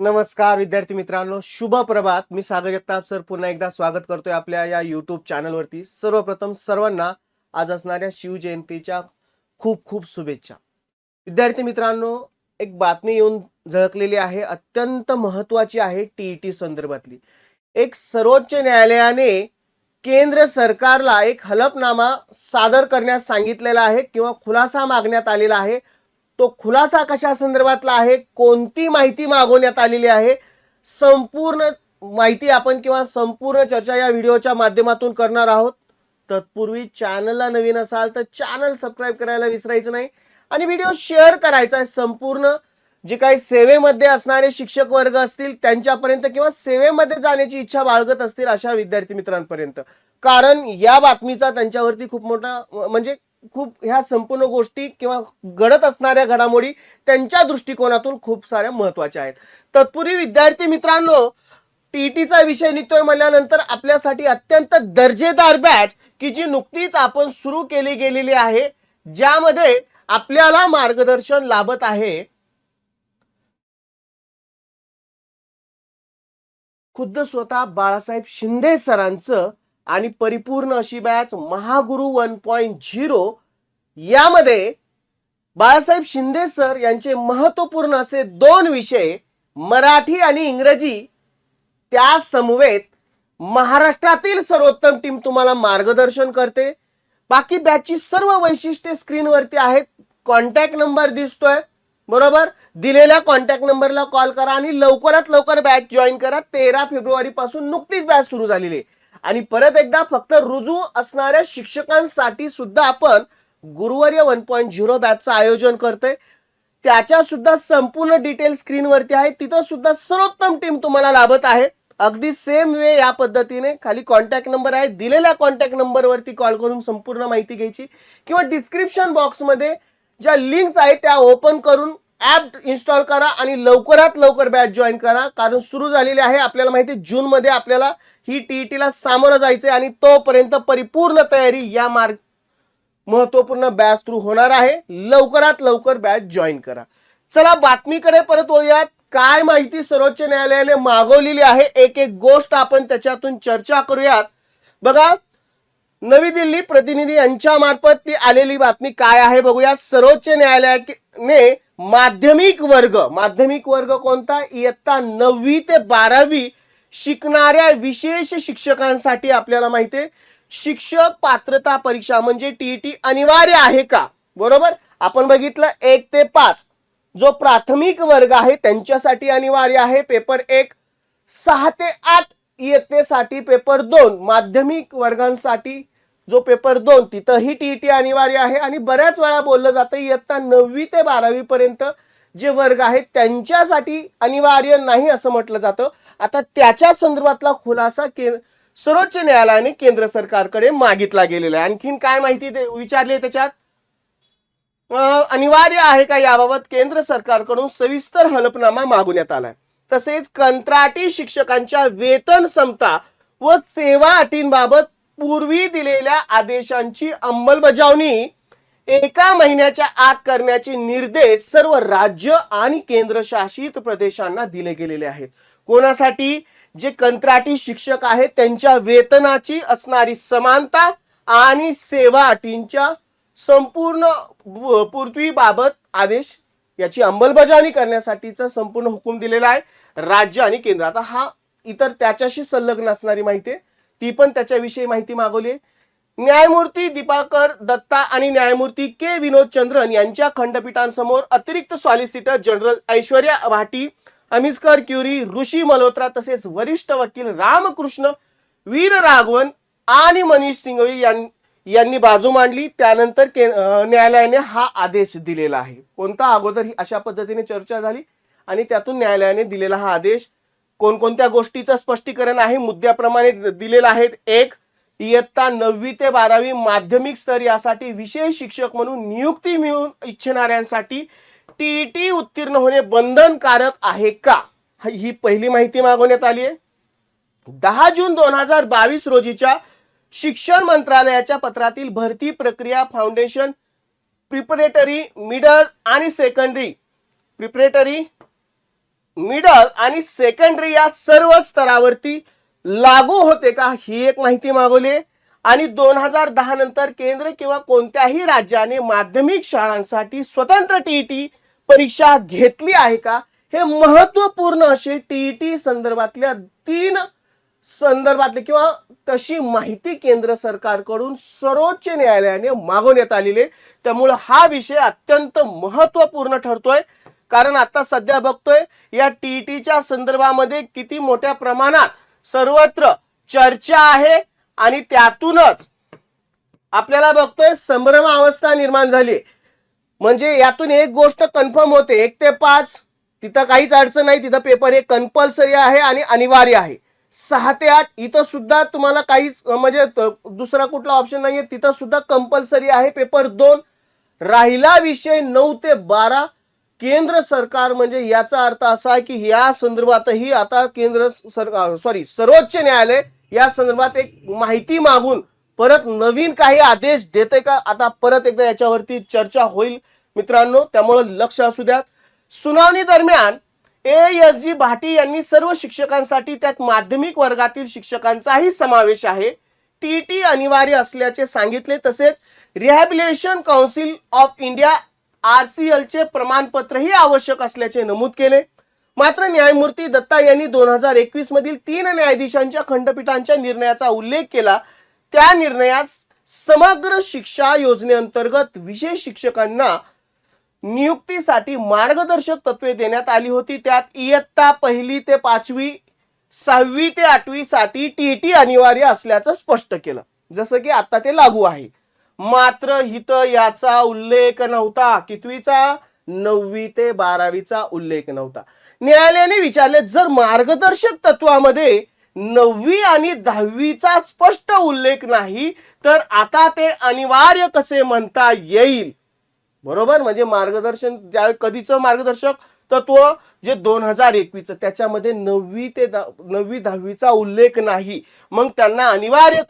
नमस्कार विद्यार्थी मित्रांनो, शुभ प्रभात. मी सागर जगताप सर पुन्हा एकदा स्वागत करतोय आपल्या या यूट्यूब चॅनलवरती. सर्वप्रथम सर्वांना आज असणाऱ्या शिवजयंतीच्या खूप खूप शुभेच्छा. विद्यार्थी मित्रांनो, एक बातमी येऊन झळकलेली आहे, अत्यंत महत्त्वाची आहे. टीईटी संदर्भातली एक सर्वोच्च न्यायालयाने केंद्र सरकारला एक हलफनामा सादर करण्यास सांगितलेला आहे किंवा खुलासा मागण्यात आलेला आहे. तो खुलासा कशा संदर्भातला आहे, कोणती माहिती मागवण्यात आलेली आहे, संपूर्ण माहिती आपण किंवा संपूर्ण चर्चा या व्हिडिओच्या माध्यमातून करणार आहोत. तत्पूर्वी चॅनलला नवीन असाल तर चॅनल सबस्क्राईब करायला विसरायचं नाही आणि व्हिडिओ शेअर करायचा आहे. संपूर्ण जे काही सेवेमध्ये असणारे शिक्षक वर्ग असतील त्यांच्यापर्यंत किंवा सेवेमध्ये जाण्याची इच्छा बाळगत असतील अशा विद्यार्थी मित्रांपर्यंत, कारण या बातमीचा त्यांच्यावरती खूप मोठा म्हणजे खूप ह्या संपूर्ण गोष्टी किंवा घडत असणाऱ्या घडामोडी त्यांच्या दृष्टिकोनातून खूप साऱ्या महत्त्वाच्या आहेत. तत्पूर्वी विद्यार्थी मित्रांनो, टीईटीचा विषय निघतोय म्हणल्यानंतर आपल्यासाठी अत्यंत दर्जेदार बॅच की जी नुकतीच आपण सुरू केली गेलेली आहे, ज्यामध्ये आपल्याला मार्गदर्शन लाभत आहे खुद्द स्वतः बाळासाहेब शिंदे सरांचं आणि परिपूर्ण अशी बॅच महागुरु 1.0. यामध्ये बाळासाहेब शिंदे सर यांचे महत्वपूर्ण असे 2 विषय मराठी आणि इंग्रजी, त्या समवेत महाराष्ट्रातील सर्वोत्तम टीम तुम्हाला मार्गदर्शन करते. बाकी बॅचची सर्व वैशिष्ट्ये स्क्रीनवरती आहेत. कॉन्टॅक्ट नंबर दिसतोय बरोबर, दिलेल्या कॉन्टॅक्ट नंबरला कॉल करा आणि लवकरात लवकर बॅच जॉईन करा. 13 फेब्रुवारी पासून नुकतीच बॅच सुरू झालेली आहे. आणि परत एकदा फक्त रुजू असणाऱ्या शिक्षकांसाठी सुद्धा आपण गुरुवर्य 1.0 बॅचचं आयोजन करतोय. त्याच्या सुद्धा संपूर्ण डिटेल स्क्रीनवरती आहे. तिथं सुद्धा सर्वोत्तम टीम तुम्हाला लाभत आहे. अगदी सेम वे या पद्धतीने खाली कॉन्टॅक्ट नंबर आहे, दिलेल्या कॉन्टॅक्ट नंबरवरती कॉल करून संपूर्ण माहिती घ्यायची किंवा डिस्क्रिप्शन बॉक्समध्ये ज्या लिंक्स आहेत त्या ओपन करून ऍप इन्स्टॉल करा आणि लवकरात लवकर बॅच जॉईन करा. कारण सुरू झालेली आहे. आपल्याला माहिती आहे जून मध्ये आपल्याला ही टीईटीला सामोरं जायचंय आणि तोपर्यंत परिपूर्ण तयारी या महत्वपूर्ण बॅच थ्रू होणार आहे. लवकरात लवकर बॅच जॉईन करा. चला बातमीकडे परत वळूयात. काय माहिती सर्वोच्च न्यायालयाने मागवलेली आहे, एक एक गोष्ट आपण त्याच्यातून चर्चा करूयात. बघा, नवी दिल्ली प्रतिनिधी यांच्या मार्फत ती आलेली बातमी काय आहे बघूया. सर्वोच्च न्यायालयाने माध्यमिक वर्ग कोणता, इयत्ता 9वी ते 12वी शिकणाऱ्या विशेष शिक्षकांसाठी आपल्याला माहिती आहे शिक्षक पात्रता परीक्षा म्हणजे टीईटी अनिवार्य आहे का, बरोबर. आपण बघितलं 1 ते 5 जो प्राथमिक वर्ग आहे त्यांच्यासाठी अनिवार्य आहे पेपर 1. 6 ते 8 इयत्तेसाठी पेपर 2. माध्यमिक वर्गांसाठी जो पेपर 2 तिथंही टीईटी अनिवार्य आहे. आणि बऱ्याच वेळा बोललं जातं इयत्ता 9वी ते 12वी पर्यंत जे वर्ग आहेत त्यांच्यासाठी अनिवार्य नाही असं म्हटलं जातं. आता त्याच्या संदर्भातला खुलासा सर्वोच्च न्यायालयाने केंद्र सरकारकडे मागितला गेलेला आहे. आणखीन काय माहिती विचारली त्याच्यात, अनिवार्य आहे का याबाबत केंद्र सरकारकडून सविस्तर हलफनामा मागवण्यात आलाय. तसेच कंत्राटी शिक्षकांच्या वेतन समता व सेवा अटींबाबत पूर्वी दिलेल्या आदेशांची अंमलबजावणी 1 महिन्याच्या आत करण्याचे निर्देश सर्व राज्य आणि केंद्रशासित प्रदेशांना दिले गेलेले आहेत. कोणासाठी, जे कंत्राटी शिक्षक आहेत त्यांच्या वेतनाची असणारी समानता आणि सेवा अटींच्या संपूर्ण पूर्तीबाबत आदेश याची अंमलबजावणी करण्यासाठीचा संपूर्ण हुकूम दिलेला आहे राज्य आणि केंद्र. आता हा इतर त्याच्याशी संलग्न असणारी माहिती आहे, ती पण त्याच्याविषयी माहिती मागवली. न्यायमूर्ती दीपाकर दत्ता आणि न्यायमूर्ती के विनोद चंद्रन यांच्या खंडपीठांसमोर अतिरिक्त solicitor general Aishwarya Bhati, amicus curiae, Rishi Malhotra तसेच वरिष्ठ वकील रामकृष्ण वीरराघवन आणि मनीष सिंघवी यांनी बाजू मांडली. त्यानंतर न्यायालयाने हा आदेश दिलेला आहे. कोणता, अगोदर ही अशा पद्धतीने चर्चा झाली आणि त्यातून न्यायालयाने दिलेला हा आदेश कोणकोणत्या गोष्टीचं स्पष्टीकरण आहे मुद्द्याप्रमाणे दिलेलं आहे. 1, इयत्ता 9वी ते 12वी माध्यमिक स्तर यासाठी विशेष शिक्षक म्हणून नियुक्ती मिळवून इच्छिणाऱ्यांसाठी टीईटी उत्तीर्ण होणे बंधनकारक आहे का, ही पहिली माहिती मागवण्यात आली आहे. 10 जून 2022 रोजीच्या शिक्षण मंत्रालयाच्या पत्रातील भरती प्रक्रिया फाउंडेशन प्रिपरेटरी, मिडल आणि सेकंडरी प्रिपरेटरी मिडल आणि सेकंडरी या सर्व स्तरावरती लागू होते का, ही एक माहिती मागवली. आणि 2010 नंतर केंद्र किंवा कोणत्याही राज्याने माध्यमिक शाळांसाठी स्वतंत्र टीईटी परीक्षा घेतली आहे का, हे महत्वपूर्ण असे टीईटी संदर्भातल्या 3 संदर्भातले किंवा तशी माहिती केंद्र सरकारकडून सर्वोच्च न्यायालयाने मागवण्यात आलेली. त्यामुळे हा विषय अत्यंत महत्वपूर्ण ठरतोय. कारण आता सध्या बघतोय या टीईटीच्या संदर्भामध्ये किती मोठ्या प्रमाणात सर्वत्र चर्चा आहे आणि त्यातूनच आपल्याला बघतोय संभ्रम अवस्था निर्माण झाली. म्हणजे यातून एक गोष्ट कन्फर्म होते, 1 ते 5 तिथं काहीच अडचण नाही, तिथं पेपर हे कंपल्सरी आहे आणि अनिवार्य आहे. 6 ते 8 इथं सुद्धा तुम्हाला काहीच म्हणजे दुसरा कुठला ऑप्शन नाहीये, तिथं सुद्धा कंपल्सरी आहे पेपर 2. राहिला विषय 9 ते 12 केंद्र सरकार, म्हणजे याचा अर्थ असा आहे की या संदर्भातही आता केंद्र सरकार सर्वोच्च न्यायालय या संदर्भात एक माहिती मागून परत नवीन काही आदेश देते का, आता परत एकदा याच्यावरती चर्चा होईल मित्रांनो, त्यामुळे लक्ष असू द्या. सुनावणी दरम्यान ASG भाटी यांनी सर्व शिक्षकांसाठी, त्यात माध्यमिक वर्गातील शिक्षकांचाही समावेश आहे, टीईटी अनिवार्य असल्याचे सांगितले. तसेच rehabilitation council of India RCL चे प्रमाणपत्रही आवश्यक असल्याचे नमूद केले. मात्र न्यायमूर्ती दत्ता यांनी 2021 मधील 3 न्यायाधीशांच्या खंडपीठांच्या निर्णयाचा उल्लेख केला. त्या निर्णयात समग्र शिक्षा योजनेअंतर्गत विशेष शिक्षकांना नियुक्तीसाठी मार्गदर्शक तत्वे देण्यात आली होती. त्यात इयत्ता 1 ते 5वी, 6वी ते 8वी साठी टीईटी अनिवार्य असल्याचं स्पष्ट केलं, जसं की आता ते लागू आहे. मात्र इथं याचा उल्लेख नव्हता. कितवीचा? 9वी ते 12वीचा उल्लेख नव्हता. न्यायालयाने विचारले, जर मार्गदर्शक तत्वामध्ये 9वी आणि 10वीचा स्पष्ट उल्लेख नाही तर आता ते अनिवार्य कसे म्हणता येईल? बरोबर, म्हणजे मार्गदर्शन कधीचं मार्गदर्शक तत्व जे 2021 त्याच्यामध्ये 9वी ते 9वी 10वीचा उल्लेख नाही, मग त्यांना अनिवार्य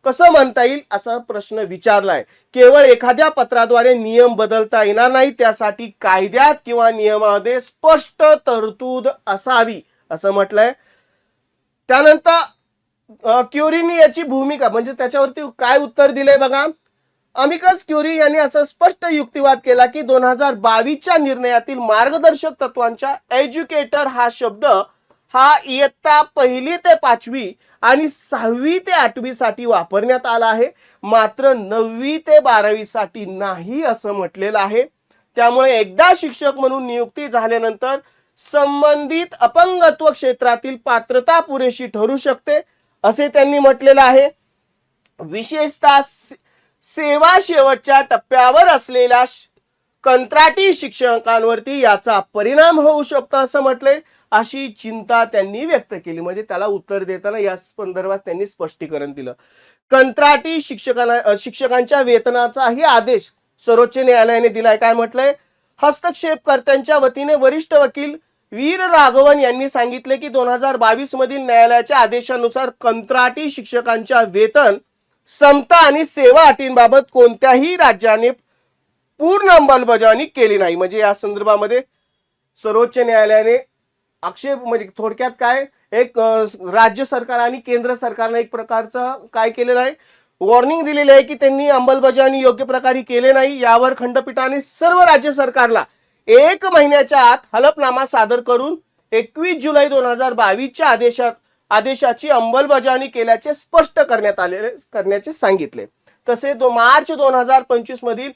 कसं म्हणता येईल असा प्रश्न विचारलाय. केवळ एखाद्या पत्राद्वारे नियम बदलता येणार नाही, त्यासाठी कायद्यात किंवा नियमामध्ये स्पष्ट तरतूद असावी असं म्हटलंय. त्यानंतर क्युरीनी याची भूमिका म्हणजे त्याच्यावरती काय उत्तर दिलंय बघा. अमिकस क्युरी यांनी असं स्पष्ट युक्तिवाद केला की 2022च्या निर्णयातील मार्गदर्शक तत्वांच्या एज्युकेटर हा शब्द हा इयत्ता 1 ते 5वी आणि 6वी ते 8वी साठी वापरण्यात आला आहे, मात्र 9वी ते 12वी साठी नाही असं म्हटलेलं आहे. त्यामुळे एकदा शिक्षक म्हणून नियुक्ती झाल्यानंतर संबंधित अपंगत्व क्षेत्रातील पात्रता पुरेशी ठरू शकते असे त्यांनी म्हटलेलं आहे. विशेषतः सेवा शेवटच्या टप्प्यावर असलेल्या कंत्राटी शिक्षकांवरती याचा परिणाम होऊ शकतो असं म्हटले. अशी चिंता त्यांनी व्यक्त केली. म्हणजे त्याला उत्तर देताना या संदर्भात त्यांनी स्पष्टीकरण दिलं. कंत्राटी शिक्षकांच्या वेतनाचाही आदेश सर्वोच्च न्यायालयाने दिलाय. काय म्हटलंय? हस्तक्षेपकर्त्यांच्या वतीने वरिष्ठ वकील वीर राघवन यांनी सांगितले की 2022 मधील न्यायालयाच्या आदेशानुसार कंत्राटी शिक्षकांच्या वेतन समता आणि सेवा अटींबाबत कोणत्याही राज्याने पूर्ण अंमलबजावणी केली नाही. म्हणजे या संदर्भामध्ये सर्वोच्च न्यायालयाने आक्षेप म्हणजे थोडक्यात काय एक राज्य सरकार आणि केंद्र सरकारने एक प्रकारचं काय केलेलं आहे, वॉर्निंग दिलेली आहे की त्यांनी अंमलबजावणी योग्य प्रकारे केले नाही. यावर खंडपीठाने सर्व राज्य सरकारला 1 महिन्याच्या आत हलफनामा सादर करून 21 जुलै 2022च्या आदेशाची अंमलबजावणी केल्याचे स्पष्ट करण्याचे सांगितले. तसे मार्च 2025 मधील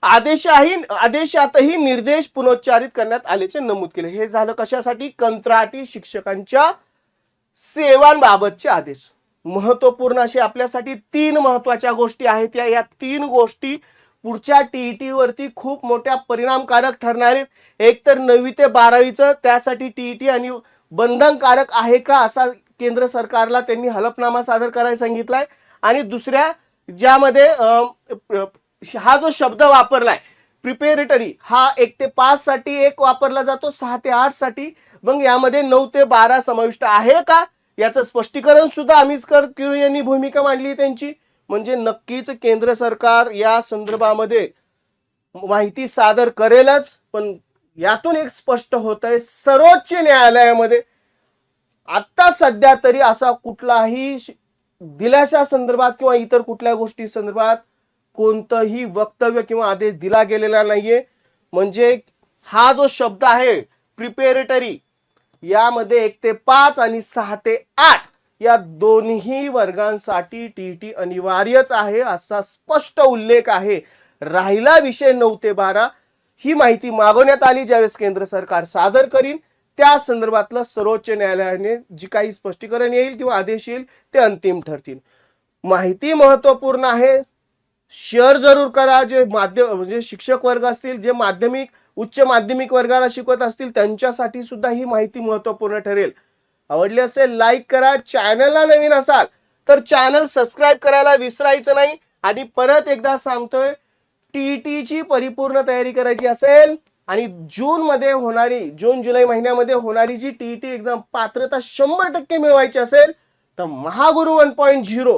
आदेशातही निर्देश पुनरुच्चारित करण्यात आल्याचे नमूद केले. हे झालं कशासाठी? कंत्राटी शिक्षकांच्या सेवांबाबतचे आदेश. महत्वपूर्ण असे आपल्यासाठी 3 महत्वाच्या गोष्टी आहेत. या 3 गोष्टी पुढच्या टीईटी वरती खूप मोठ्या परिणामकारक ठरणार आहेत. एक तर 9वी ते 12वीचं त्यासाठी टीईटी आणि बंधनकारक आहे का असा केंद्र सरकारला त्यांनी हलफनामा सादर करायला सांगितलाय. आणि दुसऱ्या ज्यामध्ये हा जो शब्द वापरलाय प्रिपेरेटरी हा 1 ते 5 साठी एक वापरला जातो, 6 ते 8 साठी, मग यामध्ये 9 ते 12 समाविष्ट आहे का याचं स्पष्टीकरण सुद्धा अमिकस क्युरी यांनी भूमिका मांडली त्यांची. म्हणजे नक्कीच केंद्र सरकार या संदर्भामध्ये माहिती सादर करेलच, पण यातून एक स्पष्ट होत आहे, सर्वोच्च न्यायालयामध्ये आता सध्या तरी असा कुठलाही दिल्याच्या संदर्भात किंवा इतर कुठल्या गोष्टी संदर्भात कोणतंही वक्तव्य किंवा आदेश दिला गेलेला नाहीये. म्हणजे हा जो शब्द आहे प्रिपेरेटरी, यामध्ये 1 ते 5 आणि 6 ते 8 या दोन्ही वर्गांसाठी टीईटी अनिवार्यच आहे असा स्पष्ट उल्लेख आहे. राहिला विषय 9 ते 12 ही माहिती मागवण्यात आली, ज्यावेळेस केंद्र सरकार सादर करीन त्या संदर्भातलं सर्वोच्च न्यायालयाने जी काही स्पष्टीकरण येईल किंवा आदेश येईल ते अंतिम ठरतील. माहिती महत्वपूर्ण आहे, शेअर जरूर करा. जे म्हणजे शिक्षक वर्ग असतील, जे माध्यमिक उच्च माध्यमिक वर्गाला शिकवत असतील त्यांच्यासाठी सुद्धा ही माहिती महत्वपूर्ण ठरेल. आवडली असेल लाईक करा. चॅनलला नवीन असाल तर चॅनल सबस्क्राईब करायला विसरायचं नाही. आणि परत एकदा सांगतोय, टीईटीची परिपूर्ण तयारी करायची असेल आणि जून जुलै महिन्यामध्ये होणारी जी टीईटी एक्झाम पात्रता 100% मिळवायची असेल तर महागुरु 1.0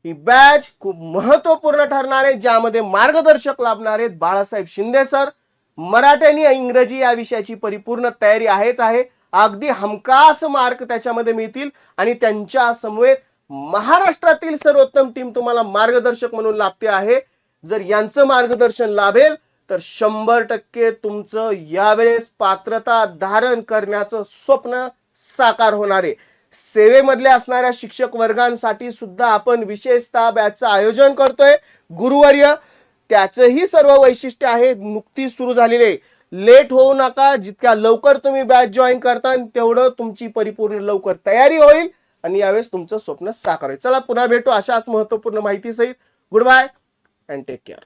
ही बॅच खूप महत्वपूर्ण ठरणार आहे, ज्यामध्ये मार्गदर्शक लाभणार आहेत बाळासाहेब शिंदे सर. मराठी आणि इंग्रजी या विषयाची परिपूर्ण तयारी आहेच आहे. अगदी हमखास मार्क त्याच्यामध्ये मिळतील आणि त्यांच्या समवेत महाराष्ट्रातील सर्वोत्तम टीम तुम्हाला मार्गदर्शक म्हणून लाभते आहे. जर यांचं मार्गदर्शन लाभेल तर 100% तुमचं यावेळेस पात्रता धारण करण्याचं स्वप्न साकार होणार आहे. सेवेमधल्या असणाऱ्या शिक्षक वर्गांसाठी सुद्धा आपण विशेषतः बॅचचं आयोजन करतोय. गुरुवर्य त्याचंही सर्व वैशिष्ट्य आहे, नुकतीच सुरू झालेले. लेट होऊ नका. जितक्या लवकर तुम्ही बॅच जॉईन करता तेवढं तुमची परिपूर्ण लवकर तयारी होईल आणि यावेळेस तुमचं स्वप्न साकार होईल. चला पुन्हा भेटू अशाच महत्वपूर्ण माहिती सहित. Good bye and take care.